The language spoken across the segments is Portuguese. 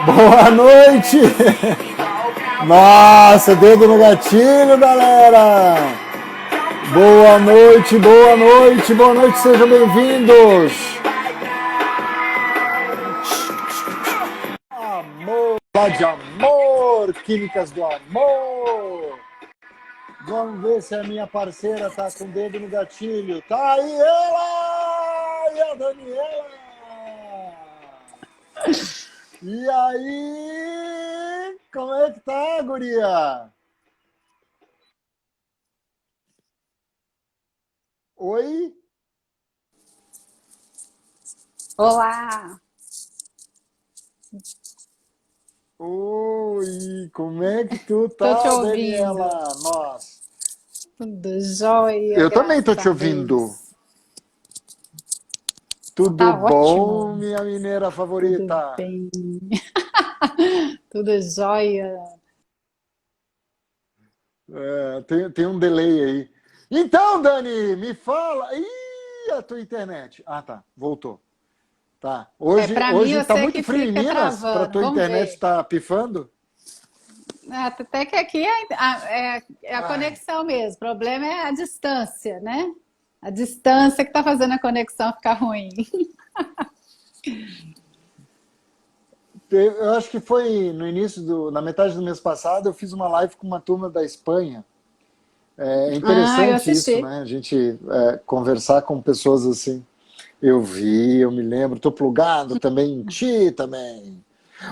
Boa noite! Nossa, dedo no gatilho, galera! Boa noite, boa noite, boa noite, sejam bem-vindos! Amor, lá de amor, químicas do amor! Vamos ver se a minha parceira tá com o dedo no gatilho. Tá aí ela! E a Daniela! E aí? Como é que tá, guria? Oi? Olá, Oi, como é que tu tô te tá, ouvindo. Daniela? Nossa, Tudo jóia, eu também tô graças te a ouvindo. Deus. Então Tudo tá bom, ótimo, minha mineira tudo favorita? bem, tudo jóia. É, tem um delay aí. Então, Dani, me fala. Ih, a tua internet. Ah, tá, voltou. Tá. Para mim, Hoje tá você muito que frio em fica Minas? Pra travando, tua vamos internet ver. tá pifando? Até que aqui é a Ai. conexão mesmo, o problema é a distância, né? A distância que tá fazendo a conexão ficar ruim. Eu acho que foi no início na metade do mês passado, eu fiz uma live com uma turma da Espanha. É Ah, eu interessante isso, assisti. né? A gente conversar com pessoas assim. Eu vi, eu me lembro, tô plugado também em ti também.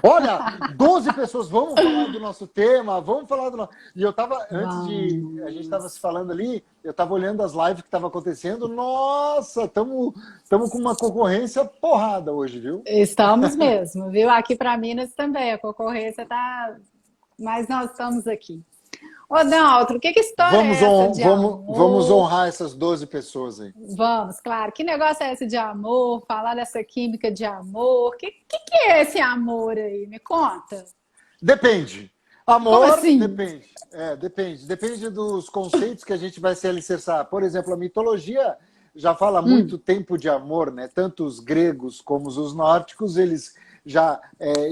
Olha, 12 pessoas, vamos falar do nosso tema, vamos falar do nosso... E eu tava, antes de, a gente tava se Vamos. falando ali, eu tava olhando as lives que estavam acontecendo, nossa, tamo com uma concorrência porrada hoje, viu? Estamos mesmo, viu? Aqui para Minas também, a concorrência tá. Mas nós estamos aqui. Ô, Daltro, que história é essa de Vamos amor? honrar essas 12 pessoas aí. Vamos, claro. Que negócio é esse de amor? Falar dessa química de amor? Que é esse amor aí? Me conta. Depende. Como Amor, assim? depende. Depende. Depende dos conceitos que a gente vai se alicerçar. Por exemplo, a mitologia já fala há muito tempo de amor, né? Tanto os gregos como os nórdicos, eles já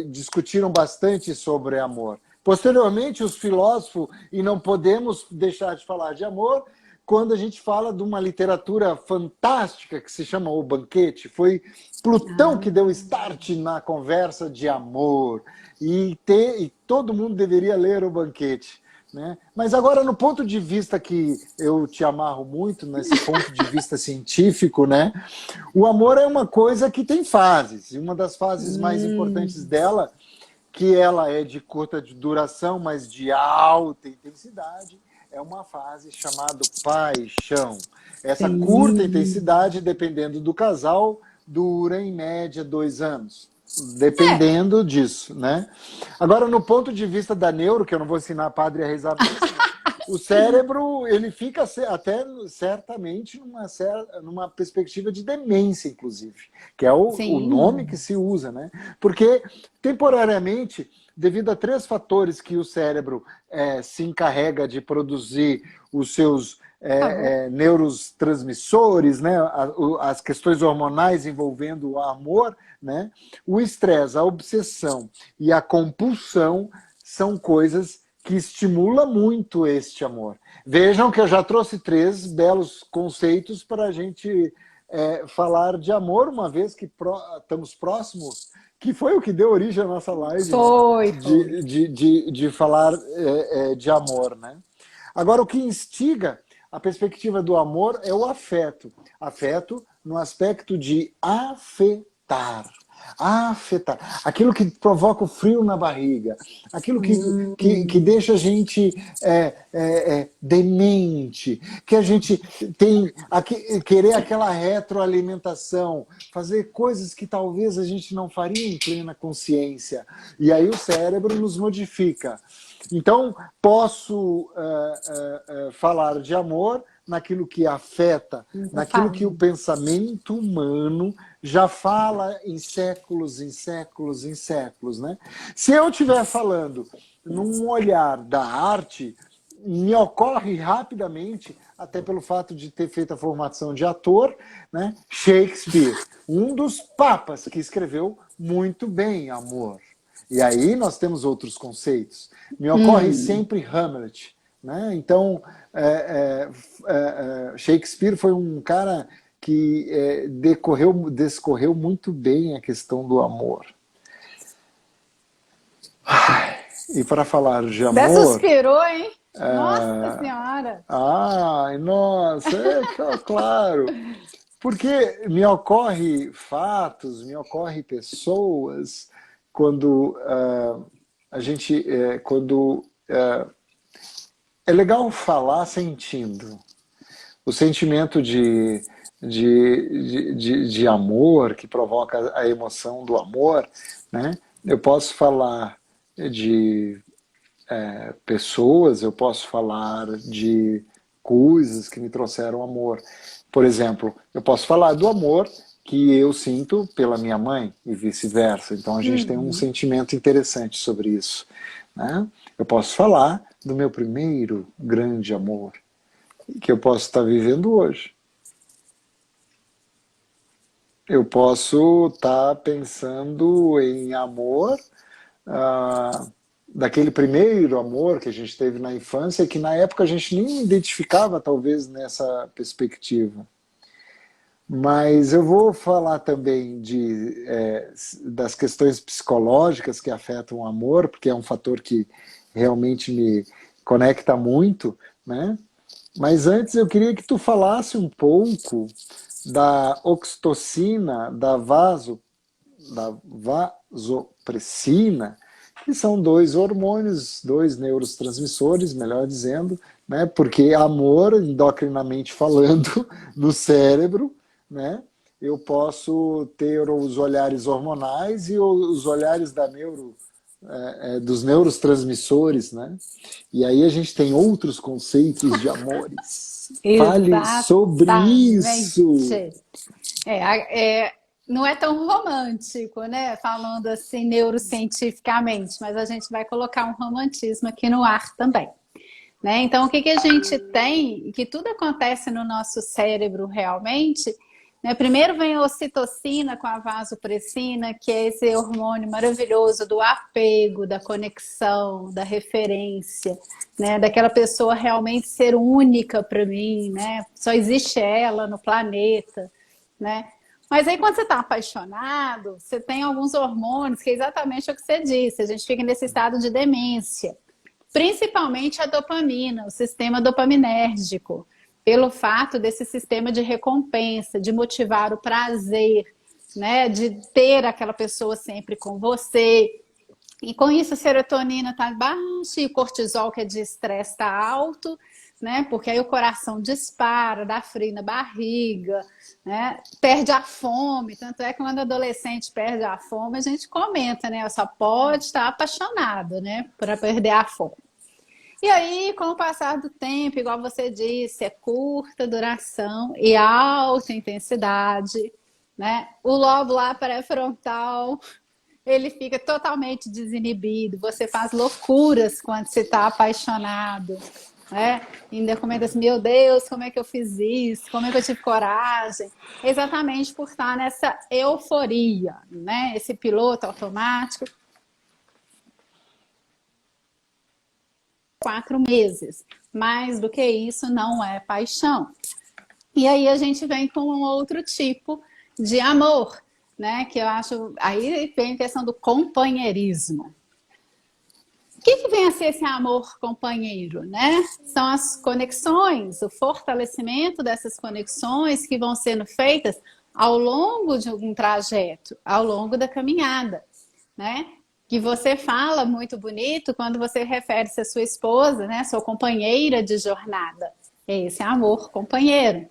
discutiram bastante sobre amor. Posteriormente, os filósofos, e não podemos deixar de falar de amor, quando a gente fala de uma literatura fantástica que se chama O Banquete. Foi Plutão que deu Ah, start na conversa de amor. E todo mundo deveria ler O Banquete. Né? Mas agora, no ponto de vista que eu te amarro muito, nesse ponto de vista científico, né? O amor é uma coisa que tem fases. E uma das fases mais importantes hum, dela, que ela é de curta duração, mas de alta intensidade, é uma fase chamada paixão. Essa curta sim. intensidade, dependendo do casal, dura em média 2 anos. É, Dependendo disso, né? Agora, no ponto de vista da neuro, que eu não vou ensinar padre a rezar missa, né? O cérebro, ele fica até certamente numa perspectiva de demência, inclusive, que é o nome que sim. se usa, né? Porque, temporariamente, devido a 3 fatores que o cérebro se encarrega de produzir os seus Por favor. neurotransmissores, né? As questões hormonais envolvendo o amor, né? O estresse, a obsessão e a compulsão são coisas que estimulam muito este amor. Vejam que eu já trouxe 3 belos conceitos para a gente falar de amor, uma vez que estamos próximos, que foi o que deu origem à nossa live, né? Foi. De falar de amor, né? Agora, o que instiga a perspectiva do amor é o afeto. Afeto no aspecto de afetar. Afetar. Aquilo que provoca o frio na barriga. Aquilo que Hum, deixa a gente demente. Que a gente tem querer aquela retroalimentação. Fazer coisas que talvez a gente não faria em plena consciência. E aí o cérebro nos modifica. Então, posso falar de amor naquilo que afeta, nunca naquilo que o falei. pensamento humano já fala em séculos, em séculos, em séculos. Né? Se eu estiver falando num olhar da arte, me ocorre rapidamente, até pelo fato de ter feito a formação de ator, né? Shakespeare, um dos papas que escreveu muito bem amor. E aí nós temos outros conceitos. Me ocorre sempre Hamlet, né? Então, Shakespeare foi um cara que descorreu muito bem a questão do amor. E para falar de amor... Você suspirou, hein? Nossa Senhora! Ai, nossa, claro. Porque me ocorre fatos, me ocorre pessoas quando é legal falar sentindo. O sentimento de amor que provoca a emoção do amor, né? Eu posso falar de pessoas, eu posso falar de coisas que me trouxeram amor. Por exemplo, eu posso falar do amor que eu sinto pela minha mãe e vice-versa. Então a gente tem um sentimento interessante sobre isso, né? Eu posso falar do meu primeiro grande amor, que eu posso estar vivendo hoje. Eu posso estar pensando em amor, daquele primeiro amor que a gente teve na infância, que na época a gente nem identificava talvez nessa perspectiva. Mas eu vou falar também das questões psicológicas que afetam o amor, porque é um fator que realmente me conecta muito, né? Mas antes eu queria que tu falasse um pouco da oxitocina, da vasopressina, que são dois hormônios, dois neurotransmissores, melhor dizendo, né? Porque amor, endocrinamente falando, no cérebro, né? Eu posso ter os olhares hormonais e os olhares dos neurotransmissores, né? E aí a gente tem outros conceitos de amores. Fale sobre isso! Não é tão romântico, né? Falando assim neurocientificamente, mas a gente vai colocar um romantismo aqui no ar também. Né? Então, o que a gente tem, que tudo acontece no nosso cérebro realmente, né? Primeiro vem a ocitocina com a vasopressina, que é esse hormônio maravilhoso do apego, da conexão, da referência, né? Daquela pessoa realmente ser única para mim, né? Só existe ela no planeta, né? Mas aí quando você está apaixonado, você tem alguns hormônios, que é exatamente o que você disse, a gente fica nesse estado de demência. Principalmente a dopamina, o sistema dopaminérgico, pelo fato desse sistema de recompensa, de motivar o prazer, né, de ter aquela pessoa sempre com você. E com isso a serotonina está baixa e o cortisol, que é de estresse, está alto, né, porque aí o coração dispara, dá frio na barriga, né, perde a fome. Tanto é que quando o adolescente perde a fome, a gente comenta, né, só pode estar apaixonado, né, para perder a fome. E aí, com o passar do tempo, igual você disse, é curta duração e alta intensidade, né? O lobo lá pré-frontal, ele fica totalmente desinibido, você faz loucuras quando você está apaixonado, né? Ainda comenta assim, meu Deus, como é que eu fiz isso? Como é que eu tive coragem? Exatamente por estar nessa euforia, né? Esse piloto automático. 4 meses. Mais do que isso, não é paixão. E aí a gente vem com um outro tipo de amor, né? Que eu acho... Aí vem a questão do companheirismo. O que vem a ser esse amor companheiro, né? São as conexões, o fortalecimento dessas conexões que vão sendo feitas ao longo de um trajeto, ao longo da caminhada, né? Que você fala muito bonito quando você refere-se à sua esposa, né? Sua companheira de jornada. É esse amor companheiro.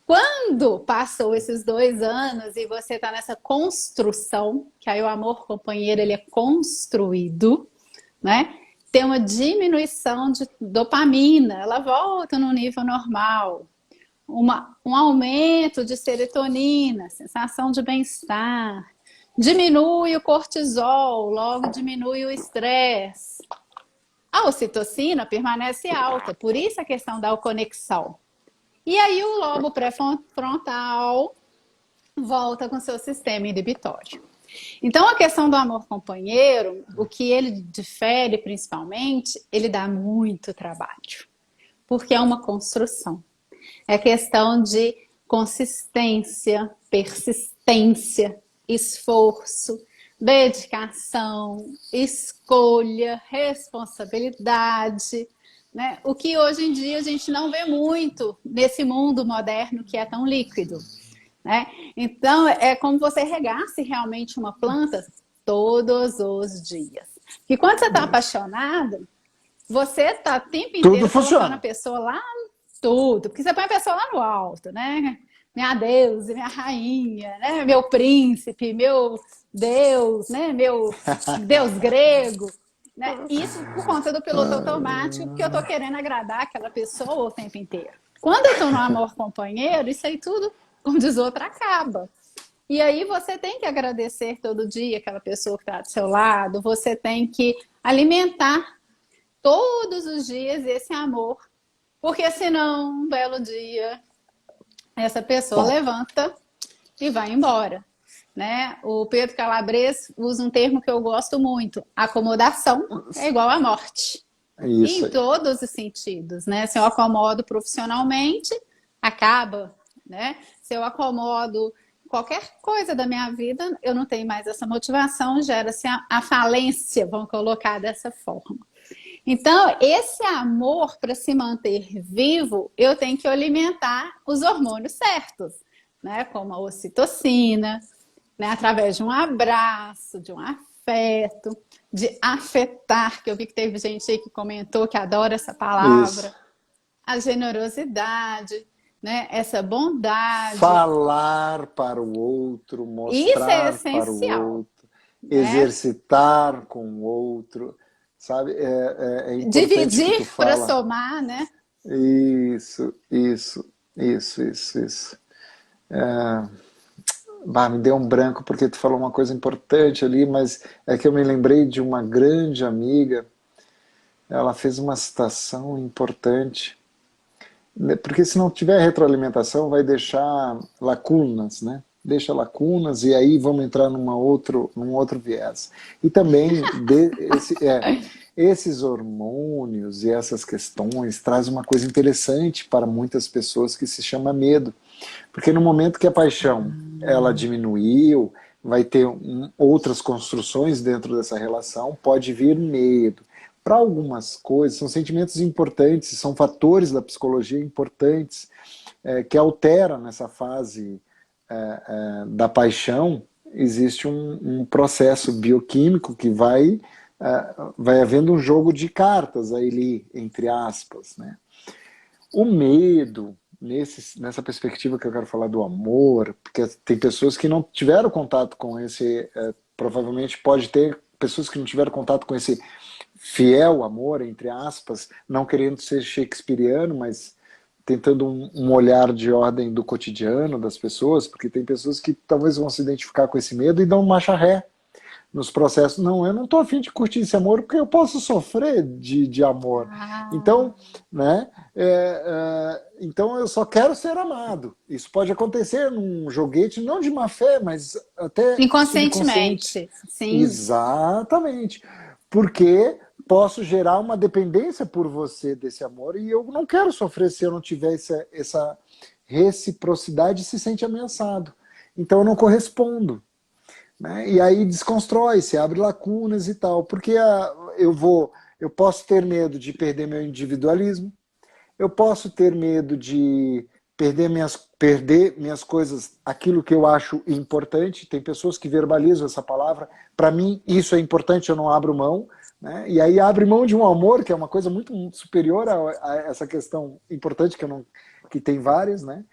Quando passou esses 2 anos e você está nessa construção, que aí o amor companheiro ele é construído, né? Tem uma diminuição de dopamina, ela volta no nível normal. Um aumento de serotonina, sensação de bem-estar. Diminui o cortisol, logo diminui o estresse. A ocitocina permanece alta, por isso a questão da conexão. E aí o lobo pré-frontal volta com seu sistema inibitório. Então, a questão do amor companheiro, o que ele difere principalmente, ele dá muito trabalho, porque é uma construção. É questão de consistência, persistência, esforço, dedicação, escolha, responsabilidade, né? O que hoje em dia a gente não vê muito nesse mundo moderno que é tão líquido, né? Então, é como você regasse realmente uma planta todos os dias. E quando você está apaixonado, você está o tempo Tudo inteiro colocando a funciona. pessoa lá, tudo, porque você põe a pessoa lá no alto, né? Minha deusa, minha rainha, né? Meu príncipe, meu Deus, né? Meu Deus grego, né? Isso por conta do piloto automático, porque eu tô querendo agradar aquela pessoa o tempo inteiro. Quando eu tô no amor companheiro, isso aí tudo, como diz outra, acaba. E aí você tem que agradecer todo dia aquela pessoa que está do seu lado, você tem que alimentar todos os dias esse amor, porque senão, um belo dia, essa pessoa Bom, levanta e vai embora, né? O Pedro Calabres usa um termo que eu gosto muito: acomodação é igual à morte. é E isso em aí. todos os sentidos, né? Se eu acomodo profissionalmente, acaba, né? Se eu acomodo qualquer coisa da minha vida, eu não tenho mais essa motivação, gera-se a falência, vamos colocar dessa forma. Então, esse amor, para se manter vivo, eu tenho que alimentar os hormônios certos, né? Como a ocitocina, né? Através de um abraço, de um afeto, de afetar, que eu vi que teve gente aí que comentou que adora essa Isso. palavra, a generosidade, né? Essa bondade. Falar para o outro, Isso é mostrar para o essencial, outro, né? exercitar com o outro, sabe? É importante o que tu Dividir para fala. somar, né? Isso, isso, isso. É, bah, me deu um branco porque tu falou uma coisa importante ali, mas é que eu me lembrei de uma grande amiga, ela fez uma citação importante, né, porque se não tiver retroalimentação vai deixar lacunas, né? Deixa lacunas e aí vamos entrar num outro viés. E também esses hormônios e essas questões traz uma coisa interessante para muitas pessoas que se chama medo. Porque no momento que a paixão ela diminuiu, vai ter outras construções dentro dessa relação, pode vir medo. Para algumas coisas, são sentimentos importantes, são fatores da psicologia importantes que alteram nessa fase da paixão. Existe um processo bioquímico que vai havendo um jogo de cartas aí, entre aspas, né? O medo, nessa perspectiva que eu quero falar do amor, porque tem pessoas que não tiveram contato com esse, provavelmente pode ter pessoas que não tiveram contato com esse fiel amor, entre aspas, não querendo ser shakespeariano, mas tentando um olhar de ordem do cotidiano das pessoas, porque tem pessoas que talvez vão se identificar com esse medo e dão marcha ré nos processos. Não, eu não estou afim de curtir esse amor porque eu posso sofrer de amor. Ah, Então, né, então eu só quero ser amado. Isso pode acontecer num joguete, não de má fé, mas até subconsciente. inconscientemente, sim. Exatamente. Porque posso gerar uma dependência por você desse amor e eu não quero sofrer se eu não tiver essa reciprocidade e se sente ameaçado. Então eu não correspondo. Né? E aí desconstrói, se abre lacunas e tal, porque eu posso ter medo de perder meu individualismo, eu posso ter medo de perder minhas coisas, aquilo que eu acho importante. Tem pessoas que verbalizam essa palavra, para mim isso é importante, eu não abro mão, né? E aí abre mão de um amor, que é uma coisa muito superior a essa questão importante, que tem várias, né?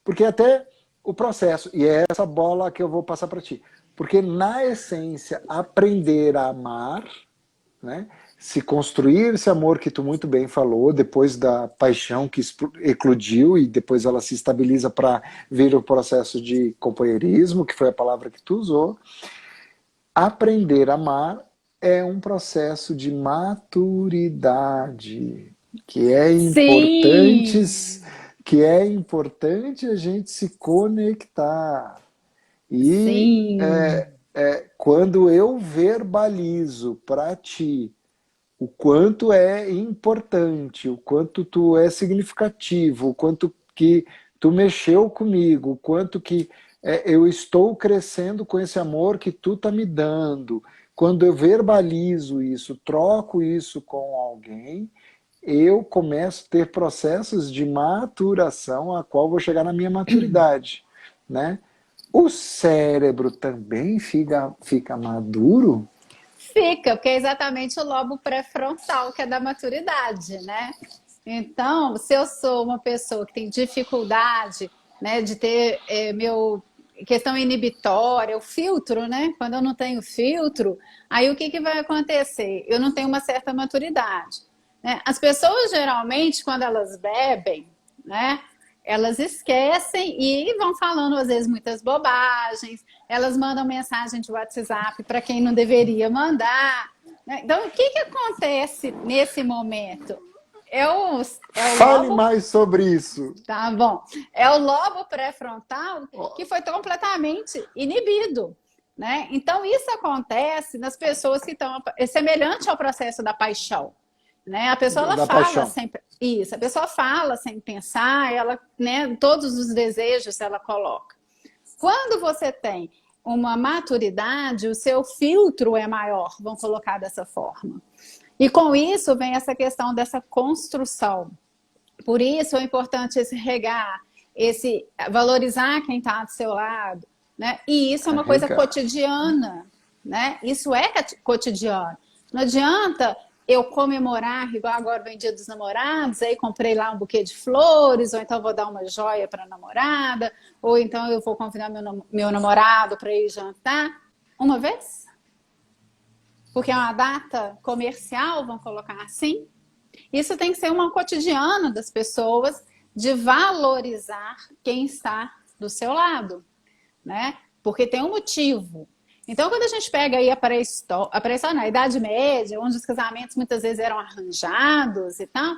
Porque até o processo, e é essa bola que eu vou passar para ti. Porque, na essência, aprender a amar, né? Se construir esse amor que tu muito bem falou, depois da paixão que eclodiu e depois ela se estabiliza para vir o processo de companheirismo, que foi a palavra que tu usou. Aprender a amar é um processo de maturidade, que é importante, Sim, que é importante a gente se conectar. E sim. quando eu verbalizo para ti o quanto é importante, o quanto tu é significativo, o quanto que tu mexeu comigo, o quanto que eu estou crescendo com esse amor que tu tá me dando. Quando eu verbalizo isso, troco isso com alguém, eu começo a ter processos de maturação a qual vou chegar na minha maturidade, né? O cérebro também fica maduro. Fica, porque é exatamente o lobo pré-frontal, que é da maturidade, né? Então, se eu sou uma pessoa que tem dificuldade, né, de ter meu questão inibitória, o filtro, né? Quando eu não tenho filtro, aí o que que vai acontecer? Eu não tenho uma certa maturidade, né? As pessoas geralmente, quando elas bebem, né, elas esquecem e vão falando às vezes muitas bobagens, elas mandam mensagem de WhatsApp para quem não deveria mandar, né? Então, o que que acontece nesse momento? É o Fale lobo, mais sobre isso. tá bom? É o lobo pré-frontal que foi completamente inibido, né? Então, isso acontece nas pessoas que estão... É semelhante ao processo da paixão, né? A pessoa, ela Da fala paixão. sem... Isso, a pessoa fala sem pensar, ela, né, todos os desejos ela coloca. Quando você tem uma maturidade, o seu filtro é maior, vamos colocar dessa forma. E com isso vem essa questão dessa construção. Por isso é importante esse regar, esse valorizar quem está do seu lado, né? E isso é uma coisa Carregar. cotidiana, né? Isso é cotidiano. Não adianta eu comemorar, igual agora vem Dia dos Namorados, aí comprei lá um buquê de flores, ou então vou dar uma joia para a namorada, ou então eu vou convidar meu namorado para ir jantar uma vez, porque é uma data comercial, vamos colocar assim. Isso tem que ser uma cotidiana das pessoas de valorizar quem está do seu lado, né? Porque tem um motivo. Então, quando a gente pega aí a pré-história, na Idade Média, onde os casamentos muitas vezes eram arranjados e tal,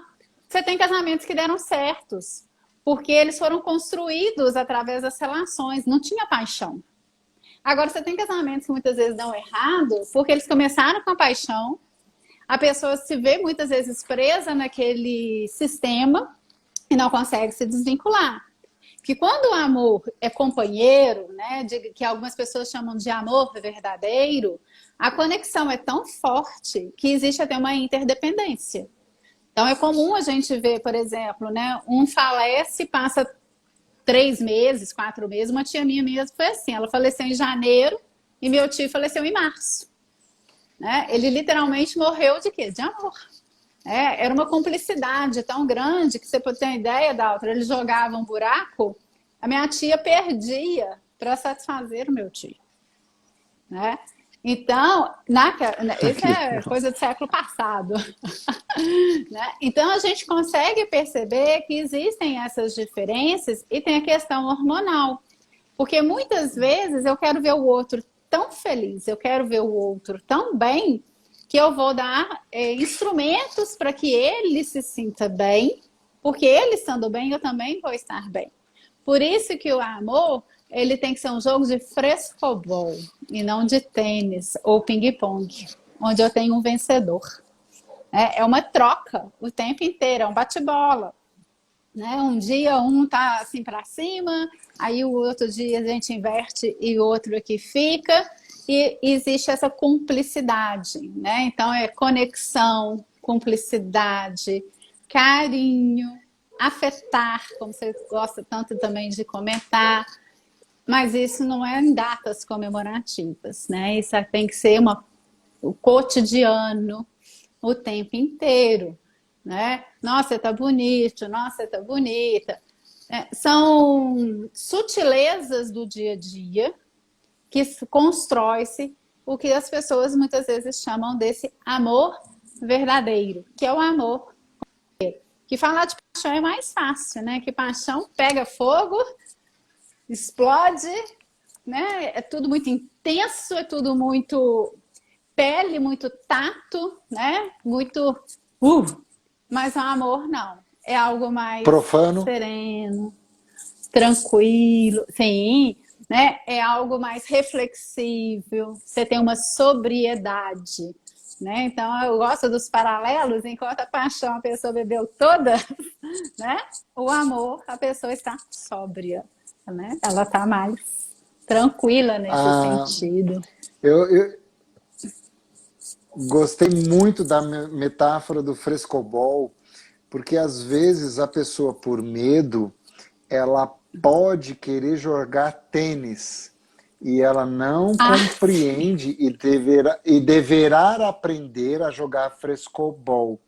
você tem casamentos que deram certos, porque eles foram construídos através das relações, não tinha paixão. Agora, você tem casamentos que muitas vezes dão errado, porque eles começaram com a paixão, a pessoa se vê muitas vezes presa naquele sistema e não consegue se desvincular. Que quando o amor é companheiro, né, que algumas pessoas chamam de amor verdadeiro, a conexão é tão forte que existe até uma interdependência. Então é comum a gente ver, por exemplo, né, um falece, passa 3 meses, 4 meses. Uma tia minha mesmo foi assim, ela faleceu em janeiro e meu tio faleceu em março. Né? Ele literalmente morreu de quê? De amor. Era uma cumplicidade tão grande que você pode ter uma ideia, Daltra, ele jogava um buraco, a minha tia perdia para satisfazer o meu tio. Né? Então, isso é coisa do século passado. Né? Então, a gente consegue perceber que existem essas diferenças e tem a questão hormonal. Porque muitas vezes eu quero ver o outro tão feliz, eu quero ver o outro tão bem, que eu vou dar instrumentos para que ele se sinta bem, porque ele estando bem, eu também vou estar bem. Por isso que o amor, ele tem que ser um jogo de frescobol, e não de tênis ou ping-pong, onde eu tenho um vencedor. É uma troca o tempo inteiro, é um bate-bola. Né? Um dia um tá assim para cima, aí o outro dia a gente inverte e o outro aqui fica, e existe essa cumplicidade, né? Então é conexão, cumplicidade, carinho, afetar, como você gosta tanto também de comentar, mas isso não é em datas comemorativas, né? Isso tem que ser o cotidiano, o tempo inteiro. Né? Nossa, você tá bonito, nossa, você tá bonita. São sutilezas do dia a dia que constrói-se o que as pessoas muitas vezes chamam desse amor verdadeiro, que é o amor. Que falar de paixão é mais fácil, né? Que paixão pega fogo, explode, né? É tudo muito intenso, é tudo muito pele, muito tato, né? Muito... Mas o amor não. É algo mais Profano. sereno, tranquilo. Sim, né? É algo mais reflexível, você tem uma sobriedade, né? Então, eu gosto dos paralelos, enquanto a paixão a pessoa bebeu toda, né? O amor, a pessoa está sóbria, né? Ela está mais tranquila nesse Ah, sentido. eu gostei muito da metáfora do frescobol, porque às vezes a pessoa, por medo, ela pode querer jogar tênis e ela não Ah, compreende e deverá aprender a jogar frescobol,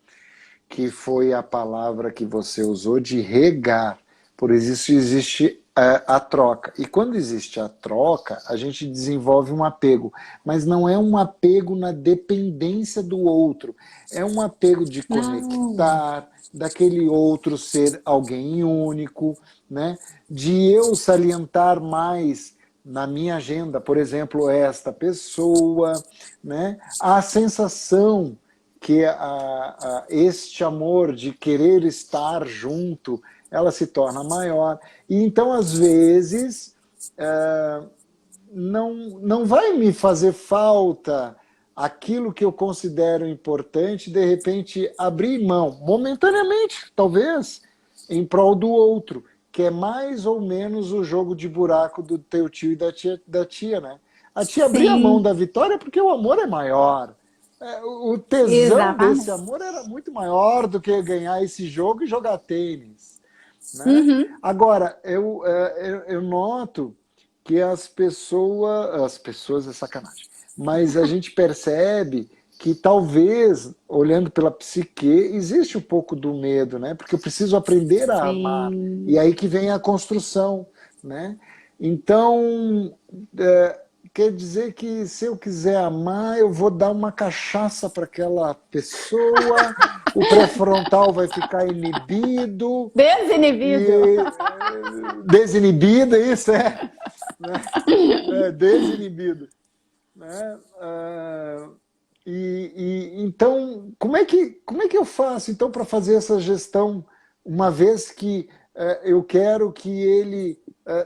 que foi a palavra que você usou de regar. Por isso existe a troca. E quando existe a troca, a gente desenvolve um apego. Mas não é um apego na dependência do outro. É um apego de não. conectar, daquele outro ser alguém único, né? De eu salientar mais na minha agenda, por exemplo, esta pessoa, né? A sensação que este amor de querer estar junto, ela se torna maior. E então, às vezes, não vai me fazer falta aquilo que eu considero importante, de repente, abrir mão, momentaneamente, talvez, em prol do outro, que é mais ou menos o jogo de buraco do teu tio e da tia, né? A tia abria a mão Sim, da vitória porque o amor é maior. O tesão desse exatamente. amor era muito maior do que ganhar esse jogo e jogar tênis, né? Uhum. Agora, eu noto que as pessoas é sacanagem, mas a gente percebe que talvez, olhando pela psique, existe um pouco do medo, né? Porque eu preciso aprender a amar. E Sim. aí que vem a construção, né? Então, é, quer dizer que se eu quiser amar, eu vou dar uma cachaça para aquela pessoa, o pré-frontal vai ficar inibido, Desinibido. e desinibido, isso né? Desinibido, né? Então, como é que eu faço então para fazer essa gestão, uma vez que eu quero que ele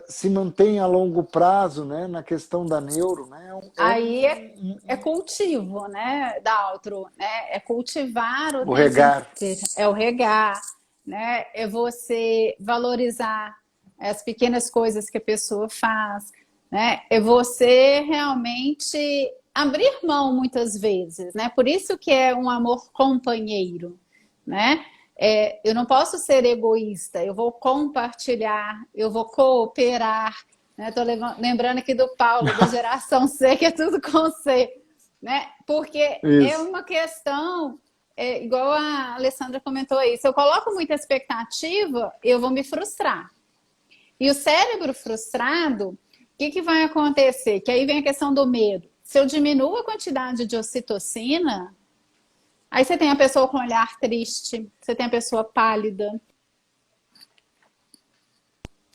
se mantenha a longo prazo, né, na questão da neuro, né? Aí é cultivo, né, Daltro? Né? É cultivar o O tempo regar. inteiro, é o regar, né? É você valorizar as pequenas coisas que a pessoa faz, né? É você realmente abrir mão muitas vezes, né? Por isso que é um amor companheiro, né? Eu não posso ser egoísta, eu vou compartilhar, eu vou cooperar, né? Estou lembrando aqui do Paulo, da geração C, que é tudo com C, né? Porque é Isso. uma questão, igual a Alessandra comentou aí, se eu coloco muita expectativa, eu vou me frustrar. E o cérebro frustrado, o que vai acontecer? Que aí vem a questão do medo. Se eu diminuo a quantidade de ocitocina, aí você tem a pessoa com olhar triste, você tem a pessoa pálida,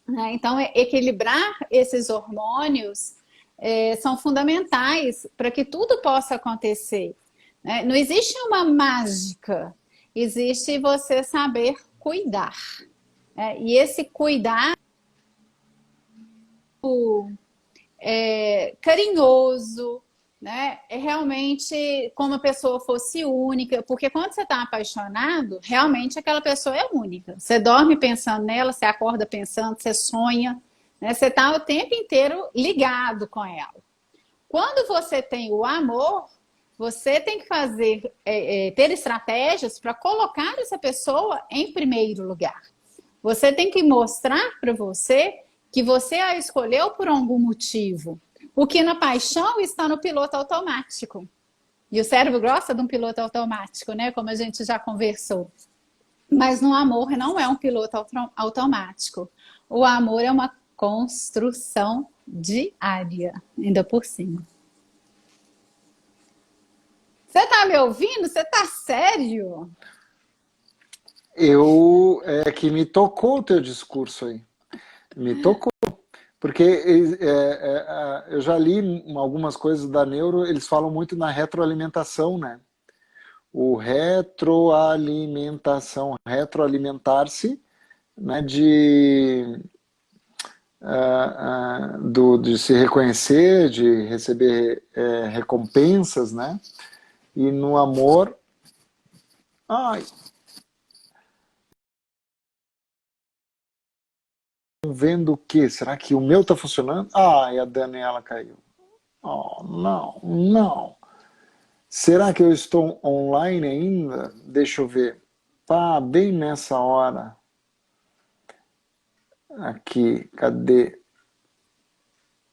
né? Então, equilibrar esses hormônios são fundamentais para que tudo possa acontecer, né? Não existe uma mágica, existe você saber cuidar, né? E esse cuidar carinhoso, né? É realmente como a pessoa fosse única, porque quando você está apaixonado, realmente aquela pessoa é única. Você dorme pensando nela, você acorda pensando, você sonha, né? Você está o tempo inteiro ligado com ela. Quando você tem o amor, você tem que ter estratégias para colocar essa pessoa em primeiro lugar. Você tem que mostrar para você que você a escolheu por algum motivo. O que na paixão está no piloto automático. E o cérebro gosta de um piloto automático, né? Como a gente já conversou. Mas no amor não é um piloto automático. O amor é uma construção diária, ainda por cima. Você tá me ouvindo? Você tá sério? Que me tocou o teu discurso aí. Me tocou. Porque eu já li algumas coisas da neuro, eles falam muito na retroalimentação, né? O retroalimentação, retroalimentar-se, né? de se reconhecer, de receber recompensas, né? E no amor, ai, vendo o quê? Será que o meu tá funcionando? Ai, a Daniela caiu. Oh, não, não. Será que eu estou online ainda? Deixa eu ver. Tá bem nessa hora. Aqui, cadê?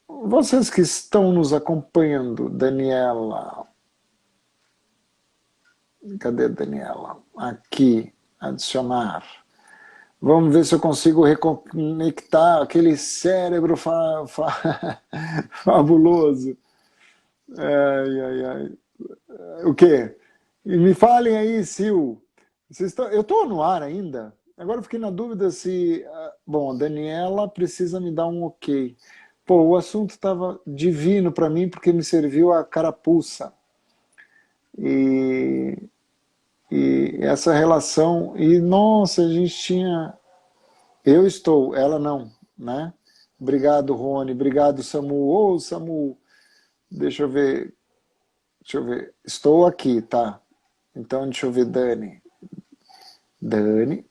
Vocês que estão nos acompanhando, Daniela. Cadê a Daniela? Aqui, adicionar. Vamos ver se eu consigo reconectar aquele cérebro fabuloso. Ai, ai, ai. O quê? E me falem aí, Sil. Eu estou no ar ainda? Agora eu fiquei na dúvida se... Bom, a Daniela precisa me dar um ok. Pô, o assunto estava divino para mim porque me serviu a carapuça. E essa relação... E, nossa, a gente tinha... Eu estou, ela não, né? Obrigado, Rony. Obrigado, Samu. Ô, Samu, deixa eu ver. Deixa eu ver. Estou aqui, tá? Então, deixa eu ver, Dani. Dani.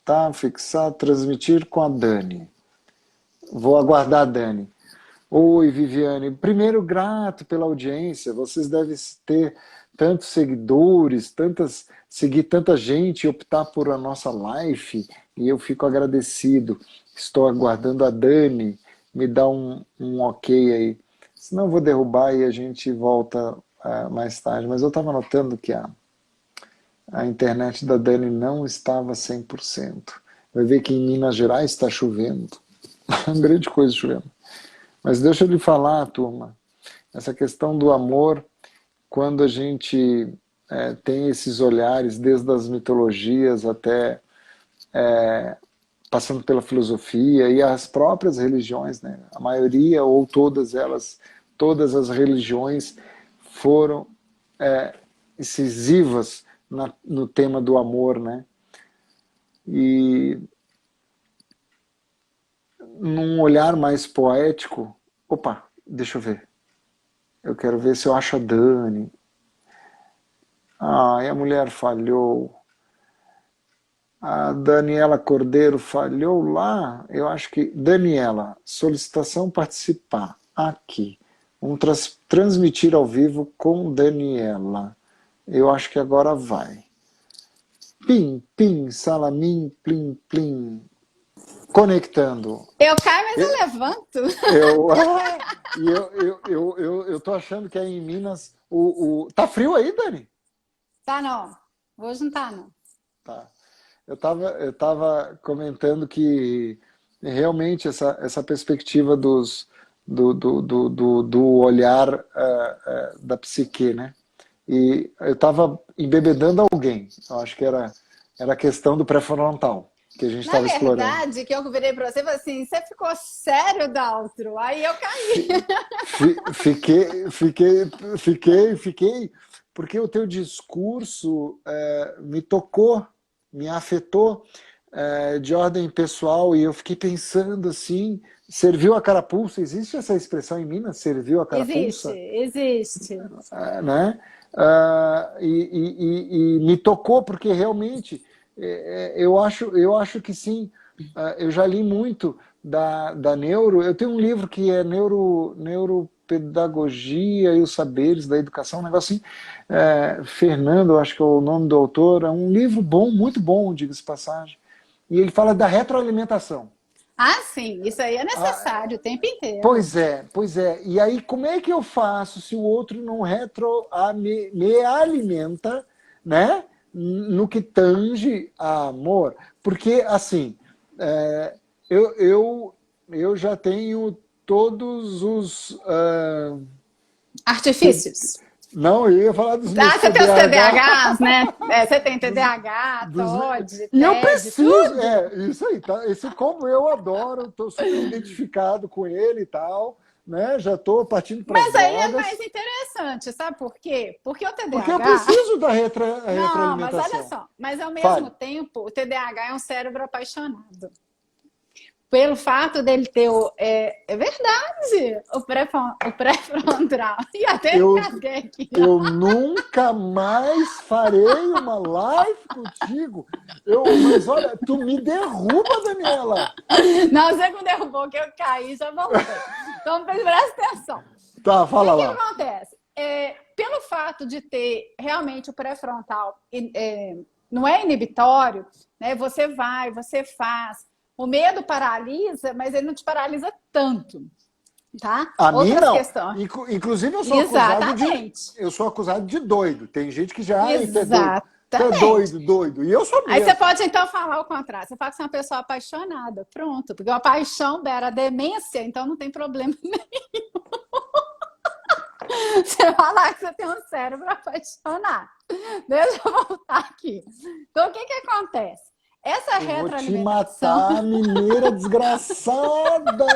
Tá, fixar, transmitir com a Dani. Vou aguardar a Dani. Oi, Viviane. Primeiro, grato pela audiência. Vocês devem ter tantos seguidores, seguir tanta gente e optar por a nossa live. E eu fico agradecido. Estou aguardando a Dani. Me dá um ok aí. Senão eu vou derrubar e a gente volta mais tarde. Mas eu estava notando que a internet da Dani não estava 100%. Vai ver que em Minas Gerais está chovendo. Uma grande coisa chovendo. Mas deixa eu lhe falar, turma, essa questão do amor, quando a gente tem esses olhares, desde as mitologias até passando pela filosofia e as próprias religiões, né? A maioria ou todas elas, todas as religiões foram incisivas no tema do amor, né? E num olhar mais poético, opa, deixa eu ver. Eu quero ver se eu acho a Dani. Ah, e a mulher falhou. A Daniela Cordeiro falhou lá. Eu acho que... Daniela, solicitação participar. Aqui. Vamos transmitir ao vivo com Daniela. Eu acho que agora vai. Pim, pim, salamim, plim, plim. Conectando. Eu caio, mas eu levanto. Eu tô achando que aí em Minas... Tá frio aí, Dani? Tá, não. Hoje não tá, não. Tá. Eu tava comentando que realmente essa perspectiva do olhar da psique, né? E eu estava embebedando alguém. Eu acho que era a questão do pré-frontal que a gente estava explorando. Na verdade, que eu virei para você e falei assim, você ficou sério, Daltro? Aí eu caí. Fiquei, porque o teu discurso me tocou, me afetou de ordem pessoal, e eu fiquei pensando assim, serviu a carapuça, existe essa expressão em Minas, serviu a carapuça? Existe. Né? E me tocou, porque realmente eu acho que sim. Eu já li muito da neuro. Eu tenho um livro que é Neuropedagogia e os Saberes da Educação, um negócio assim. Fernando, eu acho que é o nome do autor. É um livro bom, muito bom, diga-se de passagem. E ele fala da retroalimentação. Ah, sim, isso aí é necessário o tempo inteiro. Pois é. E aí, como é que eu faço se o outro não me alimenta, né? No que tange a amor? Porque, assim, eu já tenho todos os... artifícios. Não, eu ia falar dos meus você tem os TDAHs, né? Você tem TDAH, TOD, e eu TED, preciso, tudo. isso aí, tá? Esse como eu adoro, estou super identificado com ele e tal, né? Já estou partindo para as Mas aí é drogas. mais interessante, sabe por quê? Porque o TDAH... Porque eu preciso da retroalimentação. Não, mas olha só, mas ao mesmo tempo, o TDAH é um cérebro apaixonado. pelo fato dele ter é verdade, o pré-frontal. E até engasguei aqui. Eu nunca mais farei uma live contigo. Mas olha, tu me derruba, Daniela. Não, você me derrubou, que eu caí, já voltei. Então, presta atenção. Tá, fala lá. O que acontece? Pelo fato de ter realmente o pré-frontal não é inibitório, né? Você vai, você faz. O medo paralisa, mas ele não te paralisa tanto, tá? A mim não. Questões. Inclusive, eu sou acusado de doido. Tem gente que já é doido. E eu sou mesmo. Aí você pode, então, falar o contrário. Você pode ser uma pessoa apaixonada. Pronto. Porque a paixão era a demência, então não tem problema nenhum. Você falar que você tem um cérebro apaixonado. Deixa eu voltar aqui. Então, o que acontece? Essa retroalimentação... Vou te matar, mineira desgraçada!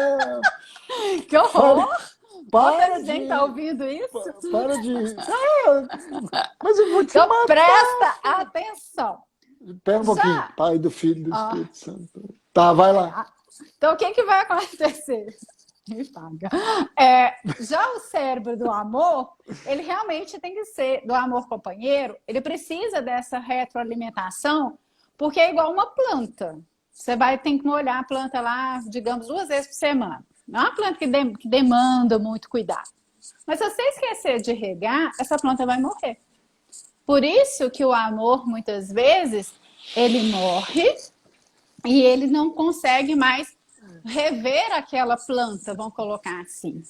Que horror! Para de... Gente, tá ouvindo isso? Para de... mas eu vou te matar! Então, presta atenção. Espera um pouquinho. Pai, do Filho e do Espírito Santo. Tá, vai lá. Então, o que vai acontecer? Me paga. Já o cérebro do amor, ele realmente tem que ser, do amor companheiro, ele precisa dessa retroalimentação, porque é igual uma planta. Você tem que molhar a planta lá, digamos, 2 vezes por semana. Não é uma planta que demanda muito cuidado. Mas se você esquecer de regar, essa planta vai morrer. Por isso que o amor, muitas vezes, ele morre e ele não consegue mais rever aquela planta, vamos colocar assim.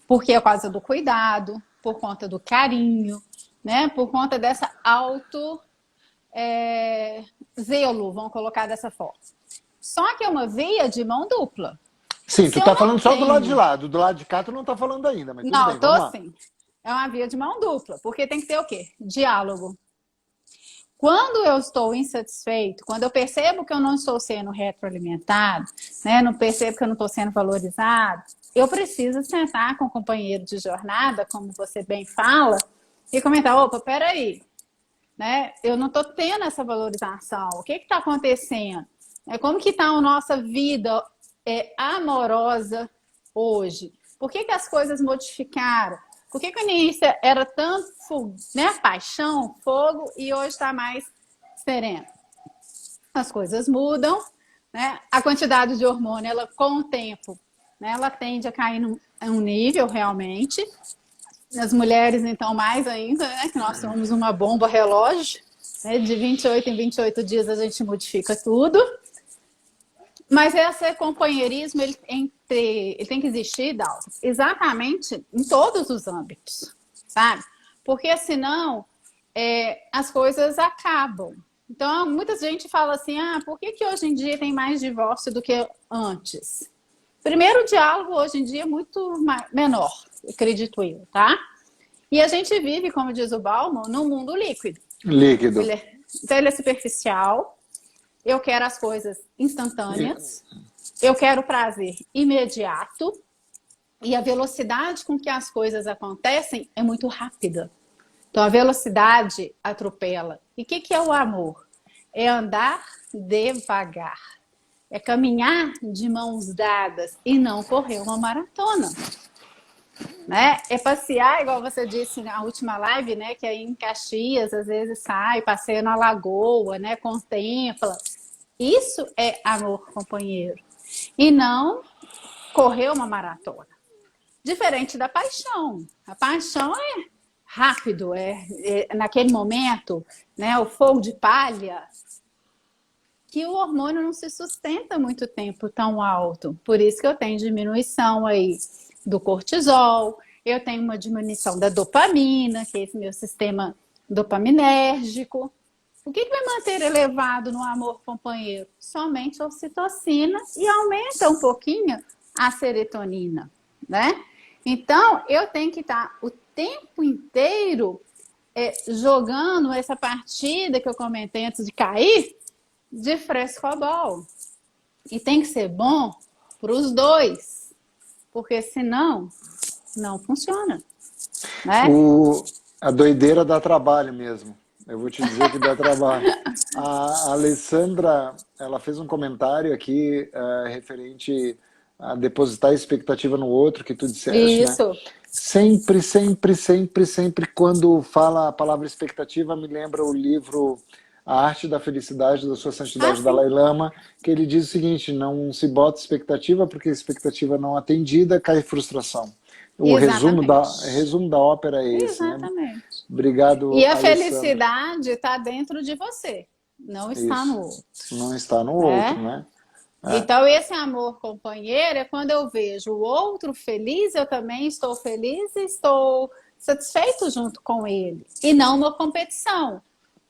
Porque é por causa do cuidado, por conta do carinho, né? Por conta dessa zelo, vamos colocar dessa forma. Só que é uma via de mão dupla. Sim, tu tá falando só do lado de lá. Do lado de cá tu não tá falando ainda, mas tudo bem, vamos lá. Sim. É uma via de mão dupla, porque tem que ter o quê? Diálogo. Quando eu estou insatisfeito, quando eu percebo que eu não estou sendo retroalimentado, né, não percebo que eu não estou sendo valorizado, eu preciso sentar com o companheiro de jornada, como você bem fala, e comentar, opa, peraí, né, eu não estou tendo essa valorização, o que está acontecendo? Como que está a nossa vida amorosa hoje? Por que as coisas modificaram? Por que no início era tanto, né, paixão, fogo, e hoje está mais sereno? As coisas mudam, né? A quantidade de hormônio, ela, com o tempo, né, ela tende a cair num nível realmente. As mulheres, então, mais ainda, né, que nós somos uma bomba relógio, né, de 28 em 28 dias a gente modifica tudo. Mas esse companheirismo, ele tem que existir, Dalton, exatamente em todos os âmbitos, sabe? Porque senão as coisas acabam. Então, muita gente fala assim, por que hoje em dia tem mais divórcio do que antes? Primeiro, o diálogo hoje em dia é muito menor, acredito eu, tá? E a gente vive, como diz o Bauman, num mundo líquido. Líquido. Então, ele é superficial. Eu quero as coisas instantâneas, eu quero prazer imediato, e a velocidade com que as coisas acontecem é muito rápida. Então, a velocidade atropela. E o que é o amor? É andar devagar, é caminhar de mãos dadas e não correr uma maratona. Né? É passear, igual você disse na última live, né? Que aí em Caxias, às vezes sai, passeia na lagoa, né? Contempla. Isso é amor companheiro. E não correr uma maratona. Diferente da paixão. A paixão é rápido, naquele momento, né? O fogo de palha. Que o hormônio não se sustenta muito tempo tão alto. Por isso que eu tenho diminuição aí do cortisol, eu tenho uma diminuição da dopamina, que é esse meu sistema dopaminérgico. O que vai manter elevado no amor companheiro? Somente a ocitocina e aumenta um pouquinho a serotonina, né? Então, eu tenho que estar o tempo inteiro jogando essa partida que eu comentei antes de cair, de frescobol. E tem que ser bom para os dois, porque senão não funciona, né? A doideira dá trabalho mesmo. Eu vou te dizer que dá trabalho. A Alessandra, ela fez um comentário aqui referente a depositar expectativa no outro, que tu disseste, né? Isso. Sempre, sempre, sempre, sempre, quando fala a palavra expectativa, me lembra o livro A Arte da Felicidade, da Sua Ah, Santidade sim. Dalai Lama, que ele diz o seguinte: não se bota expectativa, porque expectativa não atendida cai frustração. O Exatamente. resumo da ópera é esse, né? Exatamente. E Obrigado, a Alessandra. felicidade está dentro de você, não está no Isso. outro, Não está no outro, né? né? É, Então, esse amor companheiro é quando eu vejo o outro feliz, eu também estou feliz e estou satisfeito junto com ele. E não uma competição.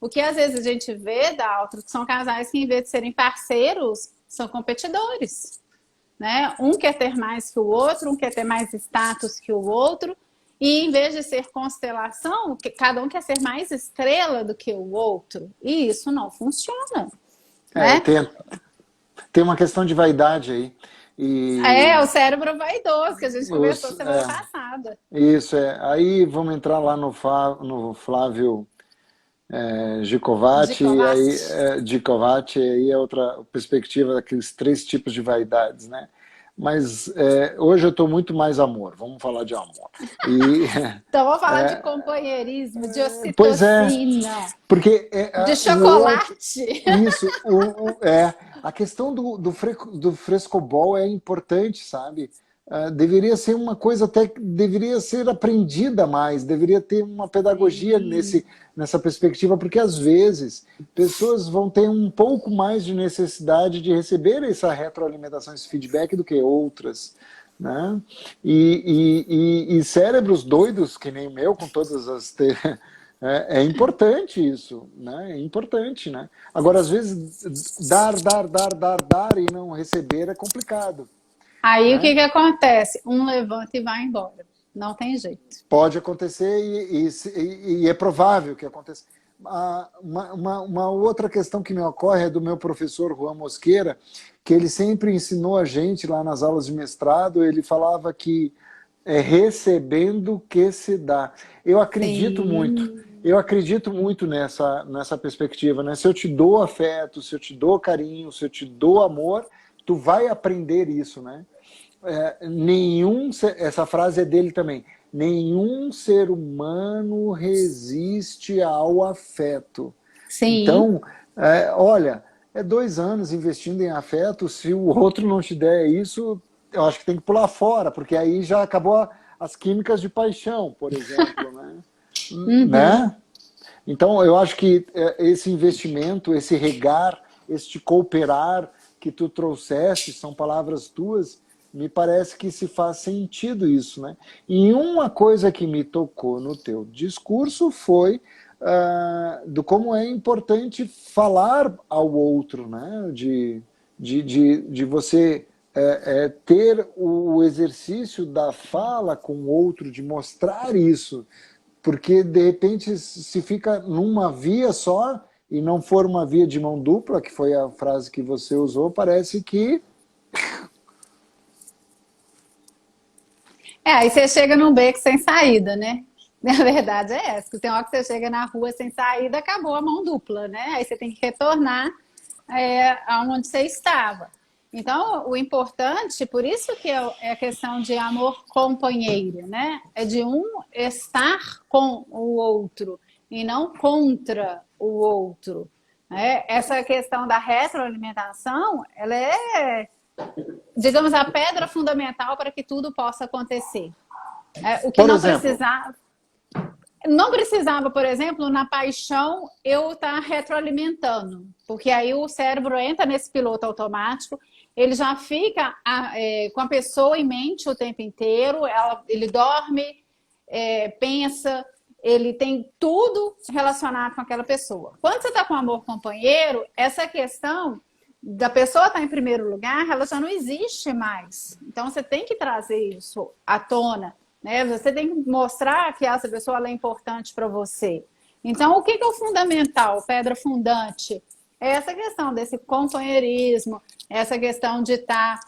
O que às vezes a gente vê, Daltro, que são casais que, em vez de serem parceiros, são competidores. Né? Um quer ter mais que o outro, um quer ter mais status que o outro, e em vez de ser constelação, cada um quer ser mais estrela do que o outro. E isso não funciona. é, Né? tem, tem uma questão de vaidade aí. E É, o cérebro vaidoso, que a gente conversou os, semana passada. isso é. Aí vamos entrar lá no Flávio De Gicovati, e aí Kovács. Gicovati, aí é outra perspectiva daqueles três tipos de vaidades, né? Mas hoje eu estou muito mais amor, vamos falar de amor. E, Então, vamos falar de companheirismo, de pois é, ocitocina, porque de o outro, chocolate. isso, a questão do frescobol é importante, sabe? Deveria ser uma coisa até que deveria ser aprendida mais, deveria ter uma pedagogia Sim, nessa perspectiva, porque às vezes pessoas vão ter um pouco mais de necessidade de receber essa retroalimentação, esse feedback do que outras, né? E cérebros doidos, que nem o meu, com todas as é importante isso, né? É importante, né? Agora, às vezes, dar e não receber é complicado, aí o que né? que acontece? Um levanta e vai embora. Não tem jeito. Pode acontecer e é provável que aconteça. Uma outra questão que me ocorre é do meu professor Juan Mosqueira, que ele sempre ensinou a gente lá nas aulas de mestrado, ele falava que é recebendo que se dá. Eu acredito muito. Sim, Eu acredito muito nessa perspectiva, né? Se eu te dou afeto, se eu te dou carinho, se eu te dou amor, tu vai aprender isso, né? Essa frase é dele também. Nenhum ser humano resiste ao afeto. sim. Então, olha, 2 anos investindo em afeto, se o outro não te der isso, eu acho que tem que pular fora, porque aí já acabou as químicas de paixão, por exemplo, né? Uhum. Né? Então, eu acho que esse investimento, esse regar, este cooperar que tu trouxeste, são palavras tuas, me parece que se faz sentido isso, né? E uma coisa que me tocou no teu discurso foi do como é importante falar ao outro, né? De você ter o exercício da fala com o outro, de mostrar isso, porque de repente se fica numa via só e não for uma via de mão dupla, que foi a frase que você usou, parece que É, aí você chega num beco sem saída, né? A verdade é essa. Tem hora que você chega na rua sem saída, acabou a mão dupla, né? Aí você tem que retornar aonde você estava. Então, o importante, por isso que é a questão de amor companheiro, né? É de um estar com o outro e não contra o outro. Né? Essa questão da retroalimentação, ela é, digamos, a pedra fundamental para que tudo possa acontecer. O que por não exemplo, precisava, não precisava, por exemplo, na paixão, eu estar retroalimentando, porque aí o cérebro entra nesse piloto automático, ele já fica com a pessoa em mente o tempo inteiro, ele dorme, pensa, ele tem tudo relacionado com aquela pessoa. Quando você está com amor companheiro, essa questão da pessoa estar em primeiro lugar, ela já não existe mais. Então você tem que trazer isso à tona, né? Você tem que mostrar que essa pessoa é importante para você. Então, o que é o fundamental, pedra fundante? É essa questão desse companheirismo, essa questão de estar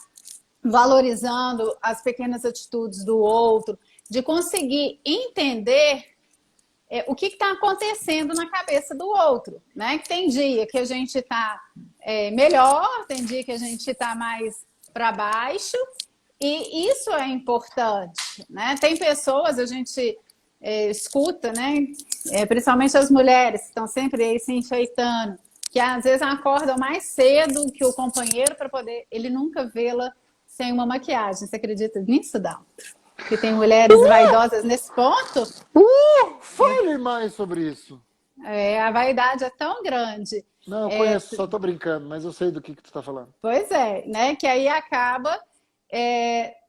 valorizando as pequenas atitudes do outro, de conseguir entender o que está acontecendo na cabeça do outro, né? Que tem dia que a gente está melhor, tem dia que a gente está mais para baixo, e isso é importante, né? Tem pessoas, a gente escuta, né? Principalmente as mulheres que estão sempre aí se enfeitando, que às vezes acordam mais cedo que o companheiro para poder. Ele nunca vê-la sem uma maquiagem. Você acredita nisso, Dal? Que tem mulheres vaidosas nesse ponto? Fale mais sobre isso. A vaidade é tão grande. Não, eu conheço, só tô brincando, mas eu sei do que tu tá falando. Pois é, né? Que aí acaba